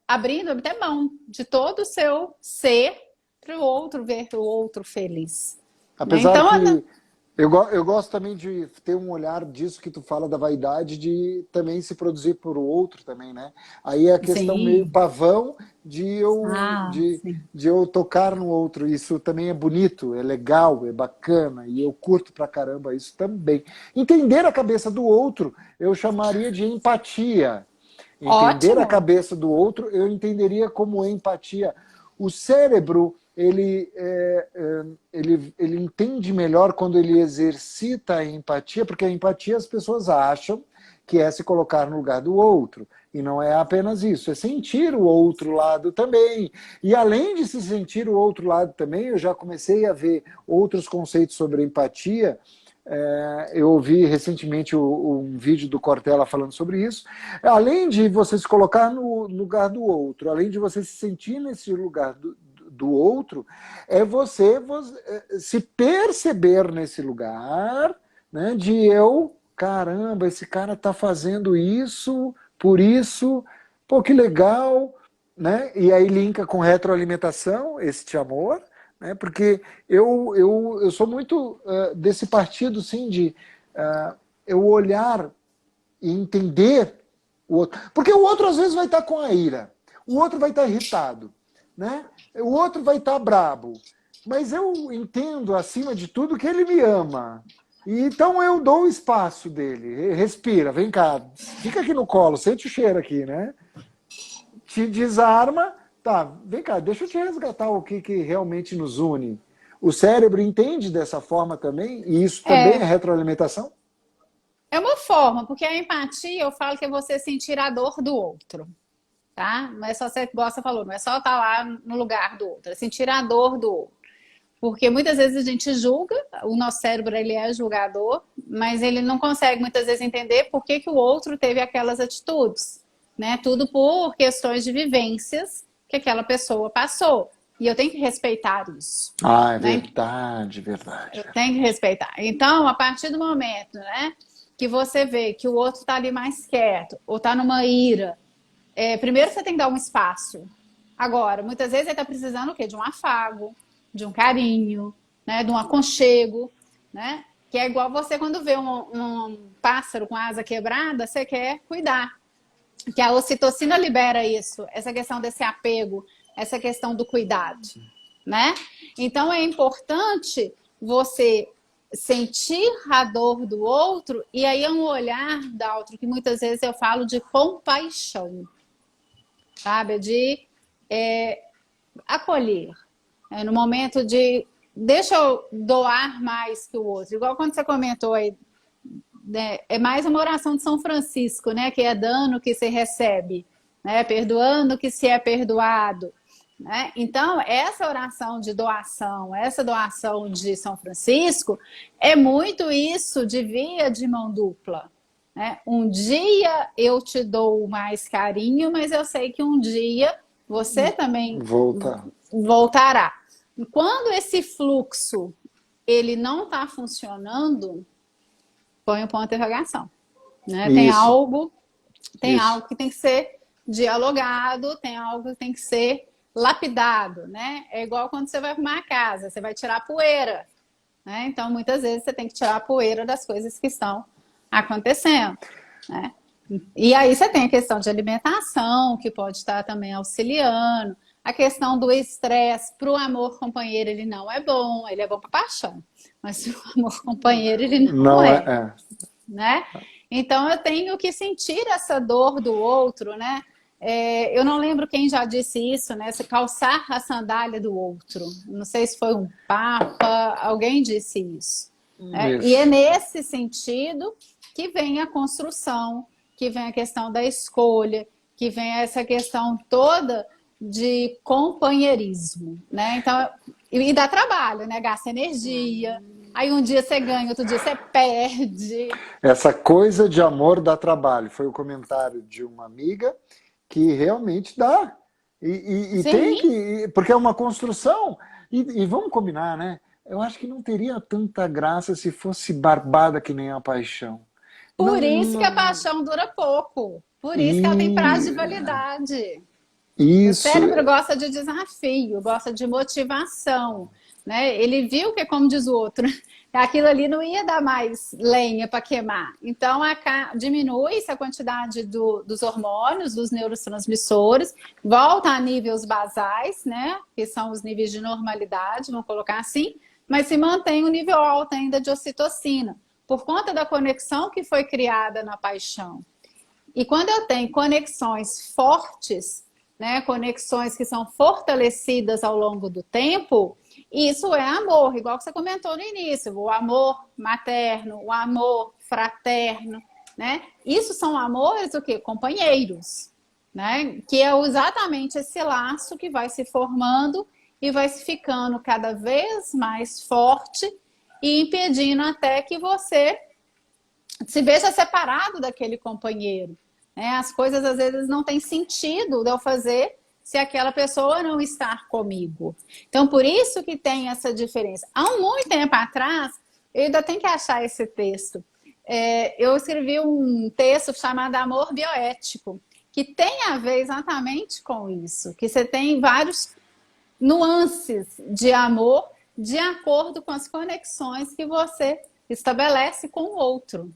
abrindo até mão de todo o seu ser para o outro ver o outro feliz. Apesar então, que eu gosto também de ter um olhar disso que tu fala da vaidade, de também se produzir por o outro também, né? Aí é a questão meio sim. pavão de Sim. eu tocar no outro. Isso também é bonito, é legal, é bacana, e eu curto pra caramba isso também. Entender a cabeça do outro, eu chamaria de empatia. Entender a Ótimo. cabeça do outro, eu entenderia como empatia. O cérebro, ele entende melhor quando ele exercita a empatia, porque a empatia as pessoas acham que é se colocar no lugar do outro. E não é apenas isso, é sentir o outro lado também. E além de se sentir o outro lado também, eu já comecei a ver outros conceitos sobre empatia. Eu ouvi recentemente um vídeo do Cortella falando sobre isso. Além de você se colocar no lugar do outro, além de você se sentir nesse lugar do outro, é você se perceber nesse lugar, né, de caramba, esse cara está fazendo isso, por isso, pô, que legal, né? E aí linka com retroalimentação, este amor, né? Porque eu sou muito desse partido, sim, de eu olhar e entender o outro. Porque o outro às vezes vai estar com a ira, o outro vai estar irritado, né? O outro vai estar brabo. Mas eu entendo, acima de tudo, que ele me ama. E então eu dou o espaço dele. Respira, vem cá, fica aqui no colo, sente o cheiro aqui, né? Te desarma, tá, vem cá, deixa eu te resgatar o que realmente nos une. O cérebro entende dessa forma também, e isso também é retroalimentação? É uma forma, porque a empatia, eu falo que é você sentir a dor do outro, tá? Não é só, igual você falou, não é só estar lá no lugar do outro, é sentir a dor do outro. Porque muitas vezes a gente julga, o nosso cérebro ele é julgador, mas ele não consegue muitas vezes entender por que o outro teve aquelas atitudes, né? Tudo por questões de vivências que aquela pessoa passou. E eu tenho que respeitar isso. Ah, é Né? verdade, verdade. Eu tenho que respeitar. Então, a partir do momento, né, que você vê que o outro está ali mais quieto, ou está numa ira, primeiro você tem que dar um espaço. Agora, muitas vezes ele está precisando o quê? De um afago, de um carinho, né, de um aconchego, né? Que é igual você quando vê um pássaro com asa quebrada, você quer cuidar. Que a ocitocina libera isso, essa questão desse apego, essa questão do cuidado, né? Então é importante você sentir a dor do outro, e aí é um olhar da outro que muitas vezes eu falo de compaixão, sabe? De acolher, no momento de deixa eu doar mais que o outro, igual quando você comentou aí, né? É mais uma oração de São Francisco, né? Que é dando que se recebe, né? Perdoando que se é perdoado. Né? Então, essa oração de doação, essa doação de São Francisco, é muito isso de via de mão dupla. Né? Um dia eu te dou mais carinho, mas eu sei que um dia você também voltará. Quando esse fluxo ele não está funcionando, põe um ponto de interrogação. Né? Tem algo que tem que ser dialogado, tem algo que tem que ser lapidado, né? É igual quando você vai arrumar a casa, você vai tirar a poeira, né? Então, muitas vezes você tem que tirar a poeira das coisas que estão acontecendo, né? E aí você tem a questão de alimentação, que pode estar também auxiliando, a questão do estresse para o amor companheiro, ele não é bom, ele é bom para paixão, mas o amor companheiro, ele não é. Né? Então, eu tenho que sentir essa dor do outro, né? Eu não lembro quem já disse isso, né? Se calçar a sandália do outro. Não sei se foi um papa, alguém disse isso. E é Isso. nesse sentido que vem a construção, que vem a questão da escolha, que vem essa questão toda de companheirismo, né? Então, e dá trabalho, né? Gasta energia. Aí um dia você ganha, outro dia você perde. Essa coisa de amor dá trabalho. Foi o comentário de uma amiga que realmente dá. E tem Sim. que. Porque é uma construção. E vamos combinar, né? Eu acho que não teria tanta graça se fosse barbada que nem a paixão. Não, Por isso que a não, paixão dura pouco. Por isso que ela tem prazo de e validade. O isso. cérebro gosta de desafio, gosta de motivação, né? Ele viu que, como diz o outro, aquilo ali não ia dar mais lenha para queimar. Então, diminui-se a quantidade dos hormônios, dos neurotransmissores, volta a níveis basais, né? Que são os níveis de normalidade, vamos colocar assim, mas se mantém um nível alto ainda de ocitocina, por conta da conexão que foi criada na paixão. E quando eu tenho conexões fortes, né, conexões que são fortalecidas ao longo do tempo, isso é amor, igual que você comentou no início, o amor materno, o amor fraterno, né? Isso são amores o quê? Companheiros, né? Que é exatamente esse laço que vai se formando e vai se ficando cada vez mais forte e impedindo até que você se veja separado daquele companheiro. Né? As coisas às vezes não têm sentido de eu fazer se aquela pessoa não estar comigo. Então, por isso que tem essa diferença. Há muito tempo atrás, eu ainda tenho que achar esse texto. Eu escrevi um texto chamado Amor Bioético, que tem a ver exatamente com isso, que você tem vários nuances de amor de acordo com as conexões que você estabelece com o outro.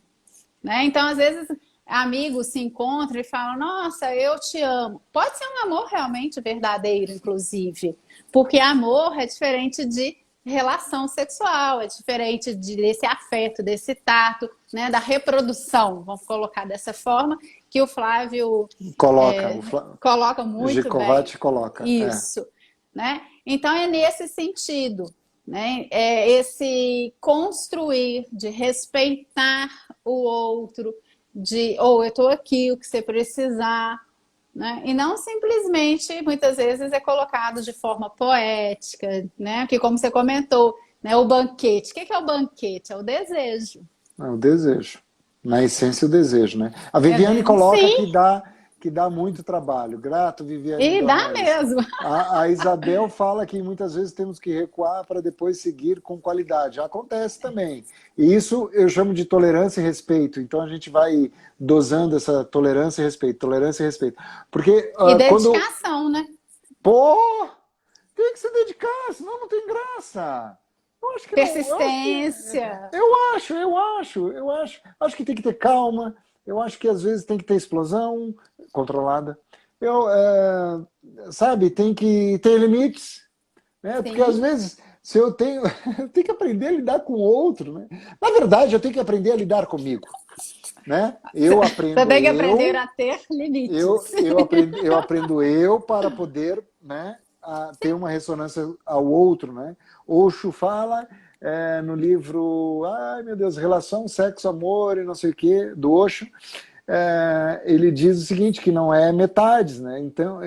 Né? Então, às vezes, amigos se encontram e falam: nossa, eu te amo. Pode ser um amor realmente verdadeiro, inclusive, porque amor é diferente de relação sexual, é diferente desse afeto, desse tato, né? Da reprodução, vamos colocar dessa forma, que o Flávio Coloca. coloca muito bem. Gicovati coloca. Isso. Né? Então, é nesse sentido. Né? É esse construir, de respeitar o outro, eu estou aqui, o que você precisar, né? E não simplesmente, muitas vezes, é colocado de forma poética, né? Que como você comentou, né? O banquete. O que é o banquete? É o desejo. É o desejo. Na essência, o desejo, né? A Viviane coloca Sim, que dá muito trabalho. Grato, Viviane e dá Dornelles. mesmo. A Isabel fala que muitas vezes temos que recuar para depois seguir com qualidade. Acontece também. E isso eu chamo de tolerância e respeito. Então a gente vai dosando essa tolerância e respeito, tolerância e respeito. Porque E quando... dedicação, né? Pô, tem que se dedicar, senão não tem graça. Eu acho que não, eu acho que Persistência. acho que tem que ter calma. Eu acho que às vezes tem que ter explosão controlada. Sabe, tem que ter limites, né? Porque às Sim. vezes se eu tenho, eu tenho que aprender a lidar com o outro, né? Na verdade, eu tenho que aprender a lidar comigo, né? Eu Você aprendo tem que aprender a ter eu, limites. eu aprendo para poder, né, ter uma ressonância ao outro, né? Osho fala no livro, ai meu Deus, Relação, Sexo, Amor e não sei o que, do Osho, ele diz o seguinte, que não é metades, né? Então, Não.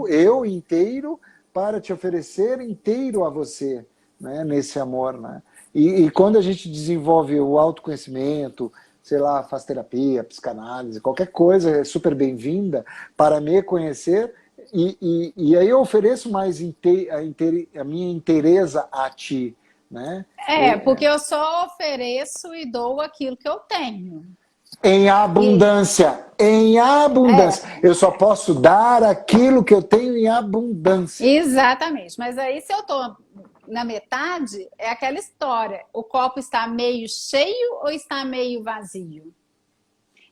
eu inteiro para te oferecer inteiro a você, né? Nesse amor, né? E quando a gente desenvolve o autoconhecimento, sei lá, faz terapia, psicanálise, qualquer coisa é super bem-vinda para me conhecer e aí eu ofereço mais a minha inteireza a ti, né? Porque eu só ofereço e dou aquilo que eu tenho. Em E abundância, em abundância. é, Eu só posso dar aquilo que eu tenho em abundância. exatamente. Mas aí se eu tô na metade, é aquela história. O copo está meio cheio ou está meio vazio?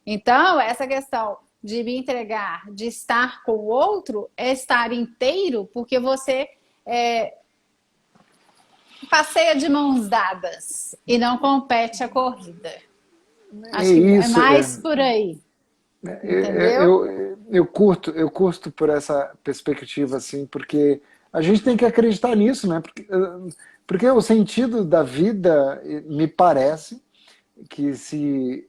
Então, essa questão de me entregar, de estar com o outro, é estar inteiro, porque você passeia de mãos dadas e não compete a corrida. É Acho que é isso. mais por aí, entendeu? eu curto por essa perspectiva, assim, porque a gente tem que acreditar nisso, né? Porque o sentido da vida, me parece, que se...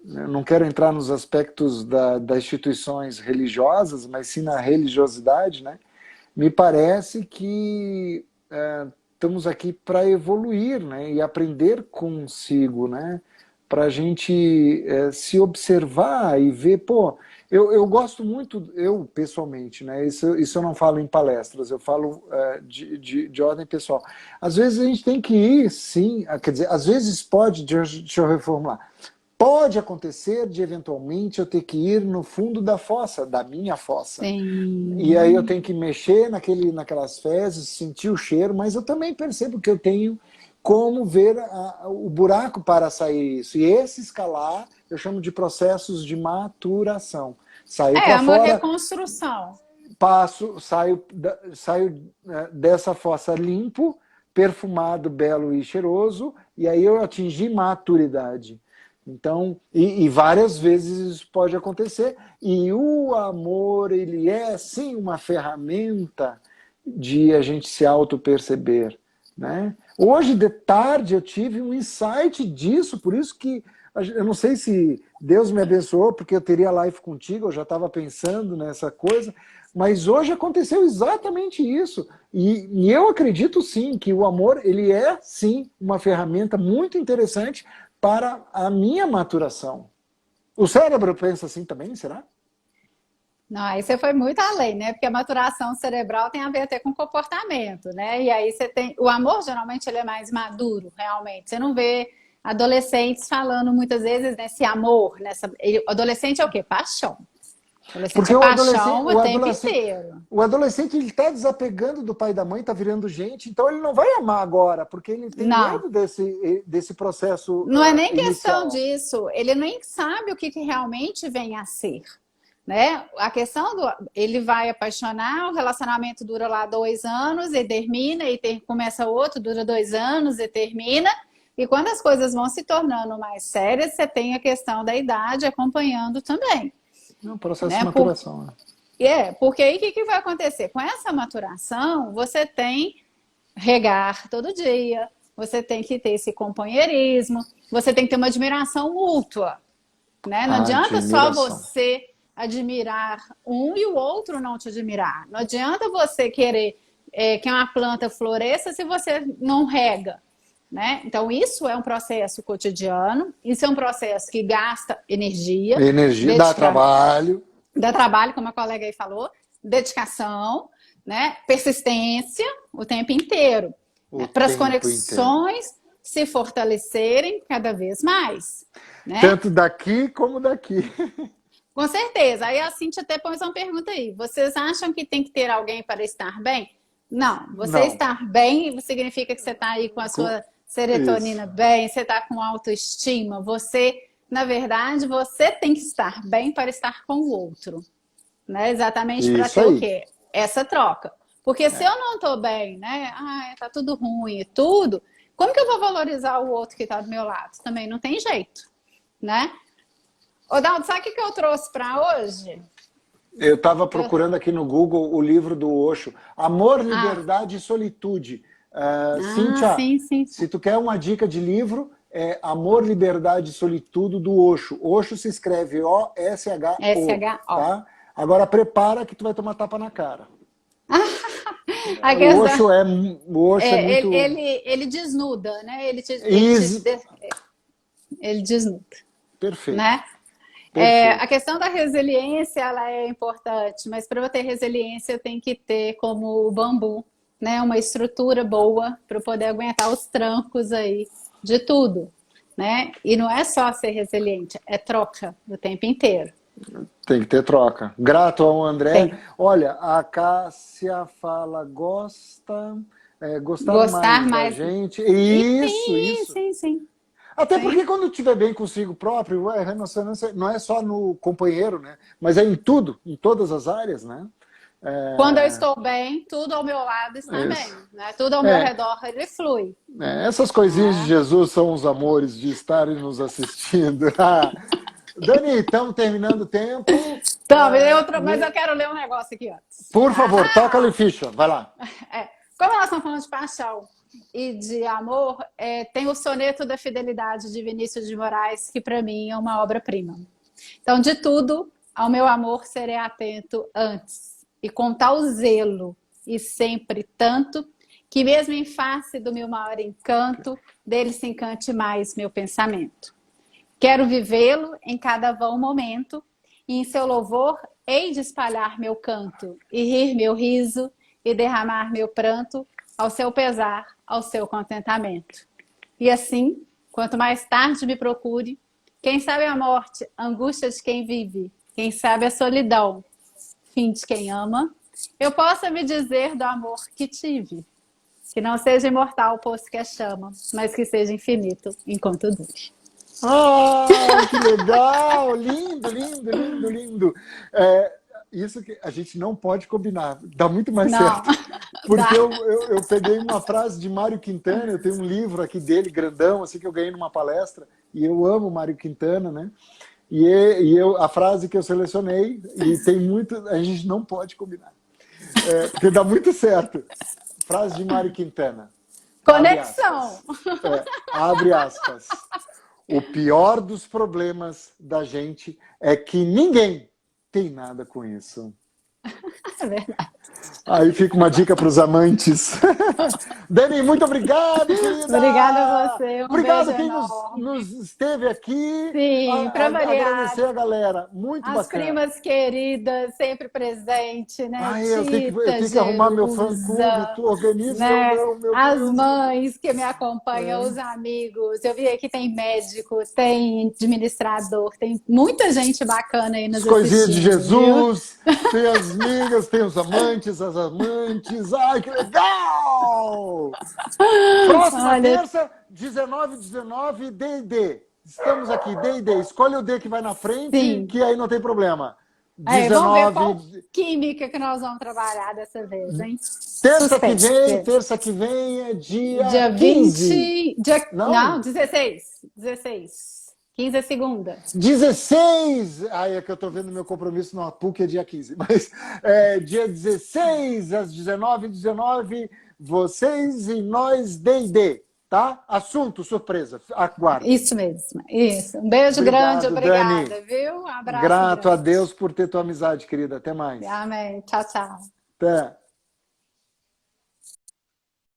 eu não quero entrar nos aspectos das instituições religiosas, mas sim na religiosidade, né? Me parece que estamos aqui para evoluir, né? E aprender consigo, né? Para a gente se observar e ver, pô, eu gosto muito, eu pessoalmente, né? Isso eu não falo em palestras, eu falo de ordem pessoal. Às vezes a gente tem que ir, sim, quer dizer, às vezes pode, deixa eu reformular, pode acontecer de eventualmente eu ter que ir no fundo da fossa, da minha fossa. E aí eu Sim. tenho que mexer naquelas fezes, sentir o cheiro, mas eu também percebo que eu tenho como ver o buraco para sair isso. E esse escalar eu chamo de processos de maturação. Sair É para uma fora, reconstrução. saio dessa fossa limpo, perfumado, belo e cheiroso, e aí eu atingi maturidade. Então, e várias vezes isso pode acontecer, e o amor, ele é sim uma ferramenta de a gente se auto-perceber, né? Hoje de tarde eu tive um insight disso, por isso que eu não sei se Deus me abençoou, porque eu teria live contigo, eu já estava pensando nessa coisa, mas hoje aconteceu exatamente isso. E eu acredito sim que o amor, ele é sim uma ferramenta muito interessante para a minha maturação. O cérebro pensa assim também, será? Não, aí você foi muito além, né? Porque a maturação cerebral tem a ver até com comportamento, né? E aí você tem. O amor, geralmente, ele é mais maduro, realmente. Você não vê adolescentes falando muitas vezes nesse amor, nessa. Adolescente é o quê? Paixão. Adolescente Porque é paixão o tempo inteiro. o adolescente ele está desapegando do pai e da mãe, está virando gente, então ele não vai amar agora, porque ele tem Não, medo desse processo não é nem questão inicial. disso. Ele nem sabe o que realmente vem a ser. Né? A questão do ele vai apaixonar, o relacionamento dura lá 2 anos e termina, começa outro, dura 2 anos e termina. E quando as coisas vão se tornando mais sérias, você tem a questão da idade acompanhando também. É um processo de Né? maturação. Né? Porque aí o que vai acontecer? Com essa maturação, você tem regar todo dia, você tem que ter esse companheirismo, você tem que ter uma admiração mútua. Né? Não adianta só Admiração. você admirar um e o outro não te admirar. Não adianta você querer que uma planta floresça se você não rega. Né? Então, isso é um processo cotidiano, isso é um processo que gasta energia, Energia, dá trabalho, como a colega aí falou, dedicação, né? Persistência o tempo inteiro. Né? Para as conexões se fortalecerem cada vez mais. Né? Tanto daqui como daqui. Com certeza. Aí a Cintia até pôs uma pergunta aí. Vocês acham que tem que ter alguém para estar bem? Não. Você estar bem significa que você está aí com a sua serotonina bem, você está com autoestima. Na verdade, você tem que estar bem para estar com o outro. Né? Exatamente para ter o quê? Essa troca. Porque se eu não estou bem, né? Tá tudo ruim e tudo, como que eu vou valorizar o outro que está do meu lado? Também não tem jeito. Né? Ô, Daldo, sabe o que eu trouxe para hoje? Eu estava procurando aqui no Google o livro do Osho, Amor, Liberdade e Solitude. Cíntia, sim. se tu quer uma dica de livro, é Amor, Liberdade e Solitude do Osho. Osho se escreve O-S-H-O. S-H-O. Tá? Agora prepara que tu vai tomar tapa na cara. O Osho é muito... Ele desnuda, né? Ele desnuda. Perfeito. Né? A questão da resiliência, ela é importante, mas para eu ter resiliência eu tenho que ter como o bambu, né? Uma estrutura boa para eu poder aguentar os trancos aí de tudo, né? E não é só ser resiliente, é troca o tempo inteiro. Tem que ter troca. Grato ao André. Olha, a Cássia fala, gostar mais da gente. Isso. Sim. Até porque quando estiver bem consigo próprio, não é só no companheiro, né? Mas é em tudo, em todas as áreas, né? Quando eu estou bem, tudo ao meu lado está bem. Né? Tudo ao meu redor, ele flui. Essas coisinhas de Jesus são os amores de estarem nos assistindo. Dani, estamos terminando o tempo. Então, mas eu quero ler um negócio aqui antes. Por favor, toca-lhe ficha. Vai lá. Como nós estamos falando de paixão e de amor, tem o Soneto da Fidelidade de Vinícius de Moraes, que para mim é uma obra-prima. Então, de tudo, ao meu amor serei atento antes, e com tal zelo, e sempre tanto, que mesmo em face do meu maior encanto, dele se encante mais meu pensamento. Quero vivê-lo em cada vão momento, e em seu louvor hei de espalhar meu canto, e rir meu riso, e derramar meu pranto, ao seu pesar, ao seu contentamento. E assim, quanto mais tarde me procure, quem sabe a morte, angústia de quem vive, quem sabe a solidão, fim de quem ama, eu possa me dizer do amor que tive, que não seja imortal o poço que a chama, mas que seja infinito enquanto dure. Ah, que legal! Lindo, lindo, lindo, lindo. Isso que a gente não pode combinar, dá muito mais certo. Porque eu peguei uma frase de Mário Quintana, eu tenho um livro aqui dele, grandão, assim, que eu ganhei numa palestra, e eu amo Mário Quintana, né? A frase que eu selecionei, e tem muito, a gente não pode combinar. Porque dá muito certo. Frase de Mário Quintana. Conexão! Abre aspas. O pior dos problemas da gente é que ninguém tem nada com isso. É verdade. Aí fica uma dica para os amantes. Dani, muito obrigado, querida! Obrigada a você. Obrigado quem nos esteve aqui. Sim, para variar. Agradecer a galera. Muito bacana. As primas queridas, sempre presente, né? Eu tenho que arrumar meu fã-clube. Tu organiza, né? meu As Deus. Mães que me acompanham, os amigos. Eu vi aí que tem médico, tem administrador, tem muita gente bacana aí nos assistindo. Coisinhas de Jesus, tem as amigas, tem os amantes, as amantes. Ai, que legal! Próxima terça, 19h19, D&D. Estamos aqui, D&D. Escolhe o D que vai na frente, Sim. que aí não tem problema. 19... Vamos ver qual química que nós vamos trabalhar dessa vez, hein? Terça que vem é dia 15. 20... Não, 16. 15 é segunda. 16! É que eu tô vendo meu compromisso na PUC é dia 15. Mas dia 16, às 19h19, vocês e nós, D&D. Tá? Assunto, surpresa. Aguardo. Isso mesmo. Isso. Um beijo grande, obrigada, Dani. Viu? Um abraço. Grato grande. A Deus por ter tua amizade, querida. Até mais. Amém. Tchau, tchau. Até.